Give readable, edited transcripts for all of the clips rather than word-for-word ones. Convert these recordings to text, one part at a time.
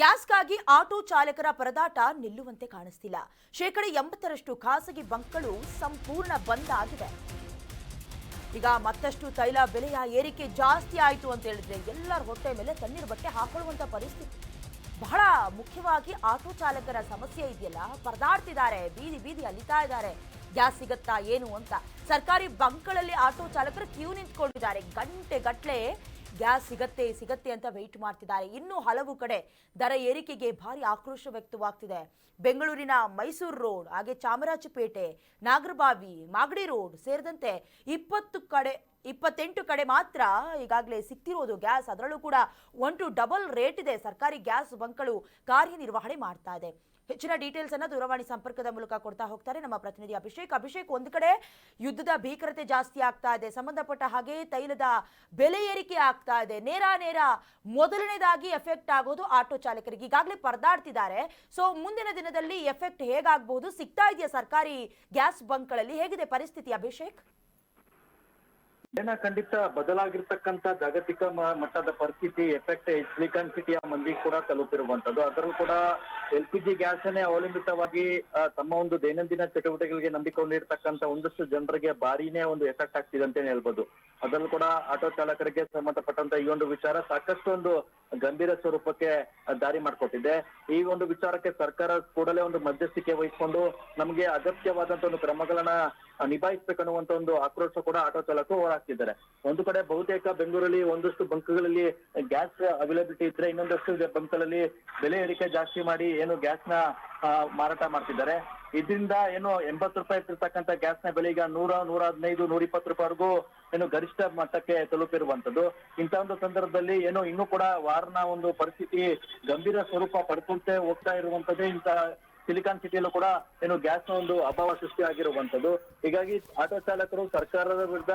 ಗ್ಯಾಸ್ಗಾಗಿ auto ಚಾಲಕರ ಪರದಾಟ ನಿಲ್ಲುವಂತೆ ಕಾಣಿಸ್ತಿಲ್ಲ. 80% ಖಾಸಗಿ ಬಂಕ್ಗಳು ಸಂಪೂರ್ಣ ಬಂದ್ ಆಗಿದೆ. ಈಗ ಮತ್ತಷ್ಟು ತೈಲ ಬೆಲೆಯ ಏರಿಕೆ ಜಾಸ್ತಿ ಆಯಿತು ಅಂತ ಹೇಳಿದ್ರೆ ಎಲ್ಲರ ಹೊಟ್ಟೆ ಮೇಲೆ ತಣ್ಣೀರು ಬಟ್ಟೆ ಹಾಕೊಳ್ಳುವಂತ ಪರಿಸ್ಥಿತಿ. ಬಹಳ ಮುಖ್ಯವಾಗಿ ಆಟೋ ಚಾಲಕರ ಸಮಸ್ಯೆ ಇದೆಯಲ್ಲ, ಪರದಾಡ್ತಿದ್ದಾರೆ, ಬೀದಿ ಬೀದಿ ಅಲಿತಾ ಇದ್ದಾರೆ. ಗ್ಯಾಸ್ ಸಿಗತ್ತಾ ಏನು ಅಂತ ಸರ್ಕಾರಿ ಬಂಕ್ಗಳಲ್ಲಿ ಆಟೋ ಚಾಲಕರು ಕ್ಯೂ ನಿಂತ್ಕೊಂಡಿದ್ದಾರೆ. ಗಂಟೆ ಗಟ್ಟಲೆ ಗ್ಯಾಸ್ ಸಿಗತ್ತೆ ಅಂತ ವೆಯ್ಟ್ ಮಾಡ್ತಿದ್ದಾರೆ. ಇನ್ನು ಹಲವು ಕಡೆ ದರ ಏರಿಕೆಗೆ ಭಾರಿ ಆಕ್ರೋಶ ವ್ಯಕ್ತವಾಗ್ತಿದೆ. ಬೆಂಗಳೂರಿನ ಮೈಸೂರು ರೋಡ್, ಹಾಗೆ ಚಾಮರಾಜಪೇಟೆ, ನಾಗರಬಾವಿ, ಮಾಗಡಿ ರೋಡ್ ಸೇರಿದಂತೆ 28 ಕಡೆ ಮಾತ್ರ ಈಗಾಗಲೇ ಸಿಗ್ತಿರೋದು ಗ್ಯಾಸ್. ಅದರಲ್ಲೂ ಕೂಡ 1 to ಡಬಲ್ ರೇಟ್ ಇದೆ. ಸರ್ಕಾರಿ ಗ್ಯಾಸ್ ಬಂಕ್ಗಳು ಕಾರ್ಯನಿರ್ವಹಣೆ ಮಾಡ್ತಾ ಇದೆ. ಹೆಚ್ಚಿನ ಡೀಟೇಲ್ಸ್ ಅನ್ನು ದೂರವಾಣಿ ಸಂಪರ್ಕದ ಮೂಲಕ ಕೊಡ್ತಾ ಹೋಗ್ತಾರೆ ನಮ್ಮ ಪ್ರತಿನಿಧಿ ಅಭಿಷೇಕ್. ಒಂದು ಕಡೆ ಯುದ್ಧದ ಭೀಕರತೆ ಜಾಸ್ತಿ ಆಗ್ತಾ ಇದೆ, ಸಂಬಂಧಪಟ್ಟ ಹಾಗೆ ತೈಲದ ಬೆಲೆ ಏರಿಕೆ ಆಗ್ತಾ ಇದೆ. ನೇರ ಮೊದಲನೇದಾಗಿ ಎಫೆಕ್ಟ್ ಆಗೋದು ಆಟೋ ಚಾಲಕರಿಗೆ. ಈಗಾಗಲೇ ಪರದಾಡ್ತಿದ್ದಾರೆ. ಸೊ ಮುಂದಿನ ದಿನದಲ್ಲಿ ಎಫೆಕ್ಟ್ ಹೇಗಾಗಬಹುದು? ಸಿಗ್ತಾ ಇದೆಯಾ ಸರ್ಕಾರಿ ಗ್ಯಾಸ್ ಬಂಕ್ಗಳಲ್ಲಿ? ಹೇಗಿದೆ ಪರಿಸ್ಥಿತಿ ಅಭಿಷೇಕ್? ಖಂಡಿತ ಬದಲಾಗಿರ್ತಕ್ಕಂಥ ಜಾಗತಿಕ ಮಟ್ಟದ ಪರಿಸ್ಥಿತಿ ಎಫೆಕ್ಟ್ ಸಿಲಿಕಾನ್ ಸಿಟಿಯ ಮಂದಿ ಕೂಡ ತಲುಪಿರುವಂತದ್ದು. ಅದರಲ್ಲೂ ಕೂಡ LPG ಗ್ಯಾಸನ್ನೇ ಅವಲಂಬಿತವಾಗಿ ತಮ್ಮ ಒಂದು ದೈನಂದಿನ ಚಟುವಟಿಕೆಗಳಿಗೆ ನಂಬಿಕೊಂಡಿರ್ತಕ್ಕಂಥ ಒಂದಷ್ಟು ಜನರಿಗೆ ಭಾರಿನೇ ಒಂದು ಎಫೆಕ್ಟ್ ಆಗ್ತಿದೆ ಅಂತಾನೆ ಹೇಳ್ಬೋದು. ಅದರಲ್ಲೂ ಕೂಡ ಆಟೋ ಚಾಲಕರಿಗೆ ಸಂಬಂಧಪಟ್ಟಂತ ಈ ಒಂದು ವಿಚಾರ ಸಾಕಷ್ಟು ಒಂದು ಗಂಭೀರ ಸ್ವರೂಪಕ್ಕೆ ದಾರಿ ಮಾಡ್ಕೊಟ್ಟಿದೆ. ಈ ಒಂದು ವಿಚಾರಕ್ಕೆ ಸರ್ಕಾರ ಕೂಡಲೇ ಒಂದು ಮಧ್ಯಸ್ಥಿಕೆ ವಹಿಸಿಕೊಂಡು ನಮಗೆ ಅಗತ್ಯವಾದಂತ ಒಂದು ಕ್ರಮಗಳನ್ನ ನಿಭಾಯಿಸಬೇಕನ್ನುವಂತ ಒಂದು ಆಕ್ರೋಶ ಕೂಡ ಆಟೋ ಚಾಲಕರು ಹೊರಹಾಕ್ತಿದ್ದಾರೆ. ಒಂದು ಕಡೆ ಬಹುತೇಕ ಬೆಂಗಳೂರಲ್ಲಿ ಒಂದಷ್ಟು ಬಂಕ್ಗಳಲ್ಲಿ ಗ್ಯಾಸ್ ಅವೈಲಬಿಲಿಟಿ ಇದ್ರೆ, ಇನ್ನೊಂದಷ್ಟು ಬಂಕ್ಗಳಲ್ಲಿ ಬೆಲೆ ಏರಿಕೆ ಜಾಸ್ತಿ ಮಾಡಿ ಏನು ಗ್ಯಾಸ್ ನ ಮಾರಾಟ ಮಾಡ್ತಿದ್ದಾರೆ. ಇದರಿಂದ ಏನು 80 ರೂಪಾಯಿ ಇರ್ತಕ್ಕಂಥ ಗ್ಯಾಸ್ ನ ಬೆಲೆ ಈಗ 100, 115, 120 ರೂಪಾಯಿವರೆಗೂ ಏನು ಗರಿಷ್ಠ ಮಟ್ಟಕ್ಕೆ ತಲುಪಿರುವಂತದ್ದು. ಇಂಥ ಒಂದು ಸಂದರ್ಭದಲ್ಲಿ ಏನು ಇನ್ನೂ ಕೂಡ ವಾರನ ಒಂದು ಪರಿಸ್ಥಿತಿ ಗಂಭೀರ ಸ್ವರೂಪ ಪಡ್ಕೊಂಡೇ ಹೋಗ್ತಾ ಇರುವಂತದ್ದೇ ಇಂಥ ಸಿಲಿಕಾನ್ ಸಿಟಿಯಲ್ಲೂ ಕೂಡ ಏನು ಗ್ಯಾಸ್ ನ ಒಂದು ಅಭಾವ ಸೃಷ್ಟಿ ಆಗಿರುವಂತದ್ದು. ಹೀಗಾಗಿ ಆಟೋ ಚಾಲಕರು ಸರ್ಕಾರದ ವಿರುದ್ಧ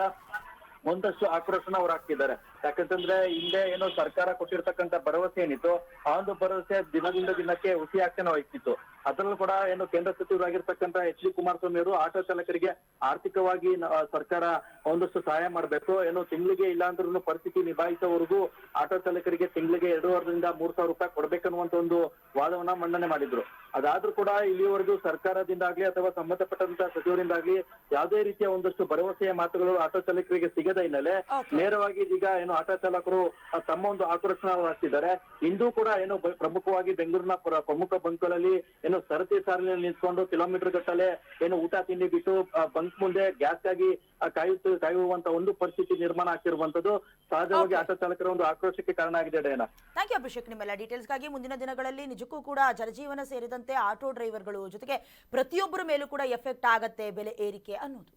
ಒಂದಷ್ಟು ಆಕ್ರೋಶನ ಹೊರಹಾಕ್ತಿದ್ದಾರೆ. ಯಾಕಂತಂದ್ರೆ ಹಿಂದೆ ಏನೋ ಸರ್ಕಾರ ಕೊಟ್ಟಿರ್ತಕ್ಕಂಥ ಭರವಸೆ ಏನಿತ್ತು, ಆ ಒಂದು ಭರವಸೆ ದಿನದಿಂದ ದಿನಕ್ಕೆ ಹುಸಿ ಆಗ್ತಾನೆ ಹೋಗ್ತಿತ್ತು. ಅದರಲ್ಲೂ ಕೂಡ ಏನು ಕೇಂದ್ರ ಸಚಿವರಾಗಿರ್ತಕ್ಕಂಥ HD ಕುಮಾರಸ್ವಾಮಿ ಅವರು ಆಟೋ ಚಾಲಕರಿಗೆ ಆರ್ಥಿಕವಾಗಿ ಸರ್ಕಾರ ಒಂದಷ್ಟು ಸಹಾಯ ಮಾಡಬೇಕು, ಏನು ತಿಂಗಳಿಗೆ ಇಲ್ಲ ಅಂದ್ರೂ ಪರಿಸ್ಥಿತಿ ನಿಭಾಯಿಸೋವರೆಗೂ ಆಟೋ ಚಾಲಕರಿಗೆ ತಿಂಗಳಿಗೆ 2,500ರಿಂದ 3,000 ರೂಪಾಯಿ ಕೊಡ್ಬೇಕನ್ನುವಂತ ಒಂದು ವಾದವನ್ನ ಮಂಡನೆ ಮಾಡಿದ್ರು. ಅದಾದ್ರೂ ಕೂಡ ಇಲ್ಲಿವರೆಗೂ ಸರ್ಕಾರದಿಂದಾಗ್ಲಿ ಅಥವಾ ಸಂಬಂಧಪಟ್ಟಂತ ಸಚಿವರಿಂದಾಗ್ಲಿ ಯಾವುದೇ ರೀತಿಯ ಒಂದಷ್ಟು ಭರವಸೆಯ ಮಾತುಗಳು ಆಟೋ ಚಾಲಕರಿಗೆ ಸಿಗದ ಹಿನ್ನೆಲೆ ನೇರವಾಗಿ ಈಗ ಏನು ಆಟೋ ಚಾಲಕರು ತಮ್ಮ ಒಂದು ಆಕ್ರೋಶನ ಹಾಕ್ತಿದ್ದಾರೆ. ಇಂದು ಕೂಡ ಏನು ಪ್ರಮುಖವಾಗಿ ಬೆಂಗಳೂರಿನ ಪ್ರಮುಖ ಬಂಕ್ಗಳಲ್ಲಿ ಏನು ಸರತಿ ಸಾಲಿನಲ್ಲಿ ನಿಂತ್ಕೊಂಡು ಕಿಲೋಮೀಟರ್ ಗಟ್ಟಲೆ ಏನು ಊಟ ತಿಂಡಿ ಬಿಟ್ಟು ಬಂಕ್ ಮುಂದೆ ಗ್ಯಾಸ್ ಗಾಗಿ ಕಾಯುವಂತ ಒಂದು ಪರಿಸ್ಥಿತಿ ನಿರ್ಮಾಣ ಆಗ್ತಿರುವಂತದ್ದು ಸಹಜವಾಗಿ ಆಟೋ ಚಾಲಕರ ಒಂದು ಆಕ್ರೋಶಕ್ಕೆ ಕಾರಣ ಆಗಿದೆ. ಡೇನಾ, ಥ್ಯಾಂಕ್ ಯು ಅಭಿಷೇಕ್ ನಿಮ್ಮೆಲ್ಲ ಡೀಟೇಲ್ಸ್ಗಾಗಿ. ಮುಂದಿನ ದಿನಗಳಲ್ಲಿ ನಿಜಕ್ಕೂ ಕೂಡ ಜನಜೀವನ ಸೇರಿದಂತೆ ಆಟೋ ಡ್ರೈವರ್ಗಳು ಜೊತೆಗೆ ಪ್ರತಿಯೊಬ್ಬರ ಮೇಲೂ ಕೂಡ ಎಫೆಕ್ಟ್ ಆಗತ್ತೆ ಬೆಲೆ ಏರಿಕೆ ಅನ್ನೋದು.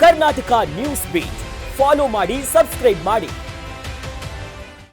ಕರ್ನಾಟಕ ನ್ಯೂಸ್ ಬೀಟ್ ಫಾಲೋ ಮಾಡಿ, ಸಬ್ಸ್ಕ್ರೈಬ್ ಮಾಡಿ.